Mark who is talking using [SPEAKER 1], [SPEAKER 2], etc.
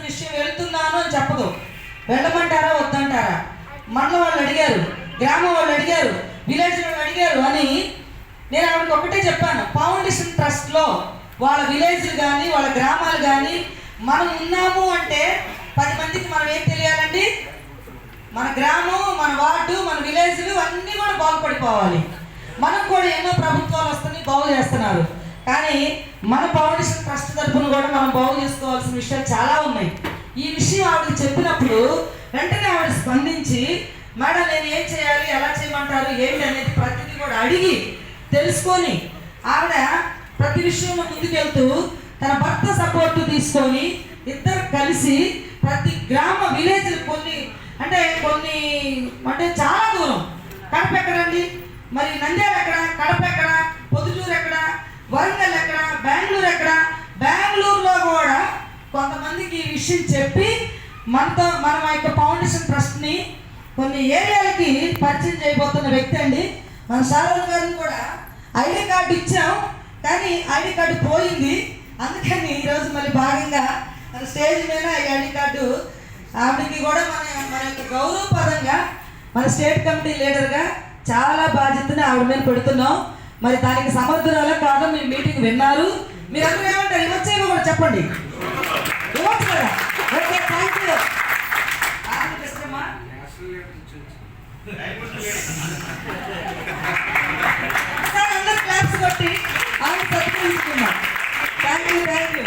[SPEAKER 1] విషయం వెళ్తున్నాను అని చెప్పదు. వెళ్ళమంటారా వద్దంటారా? మండలం వాళ్ళు అడిగారు, గ్రామం వాళ్ళు అడిగారు, విలేజ్ వాళ్ళు అడిగారు అని నేను ఆవిడకి ఒకటే చెప్పాను. ఫౌండేషన్ ట్రస్ట్లో వాళ్ళ విలేజ్లు కానీ వాళ్ళ గ్రామాలు కానీ మనం ఉన్నాము అంటే 10 మందికి మనం ఏం తెలియాలండి? మన గ్రామం, మన వార్డు, మన విలేజ్లు అన్నీ కూడా బాగుపడిపోవాలి. మనకు కూడా ఎన్నో ప్రభుత్వాలు వస్తున్నాయి, బాగు చేస్తున్నారు. కానీ మన ఫౌండేషన్ ట్రస్ట్ తరఫున కూడా మనం బాగు చేసుకోవాల్సిన విషయాలు చాలా ఉన్నాయి. ఈ విషయం ఆవిడకి చెప్పినప్పుడు వెంటనే ఆవిడ స్పందించి, మేడం నేను ఏం చేయాలి, ఎలా చేయమంటారు, ఏంటి అనేది ప్రతిదీ కూడా అడిగి తెలుసుకొని ఆవిడ ప్రతి విషయంలో ముందుకెళ్తూ తన భర్త సపోర్ట్ తీసుకొని ఇద్దరు కలిసి ప్రతి గ్రామ విలేజ్లు కొన్ని అంటే చాలా దూరం. కడప ఎక్కడండి, మరి నంద్యాల ఎక్కడ, కడప ఎక్కడ, పొద్దుటూరు ఎక్కడ, వరంగల్ ఎక్కడ, బెంగళూరు ఎక్కడ, బెంగళూరులో కూడా కొంతమందికి ఈ విషయం చెప్పి మన యొక్క ఫౌండేషన్ ట్రస్ట్ని కొన్ని ఏరియాలకి పరిచయం చేయబోతున్న వ్యక్తి అండి. మన శారద గారిని కూడా ఐడి కార్డు ఇచ్చాం, కానీ ఐడి కార్డు పోయింది. అందుకని ఈరోజు మళ్ళీ భాగంగా మన స్టేజ్ మీద ఈ ఐడి కార్డు ఆవిడకి కూడా మన యొక్క గౌరవపరంగా మన స్టేట్ కమిటీ లీడర్గా చాలా బాధ్యతని ఆవిడ మీద పెడుతున్నాం. మరి దానికి సమర్థురాలో కాదు, మీ మీటింగ్ విన్నారు. మీరు అందరూ ఏమంటారు? ఇవ్వచ్చేమో కూడా చెప్పండి. ఇవ్వచ్చు కదా? Okay, thank you. అందరూ క్లాప్స్ కొట్టి ఆవిడ సత్కరించుకున్నాం. Thank you.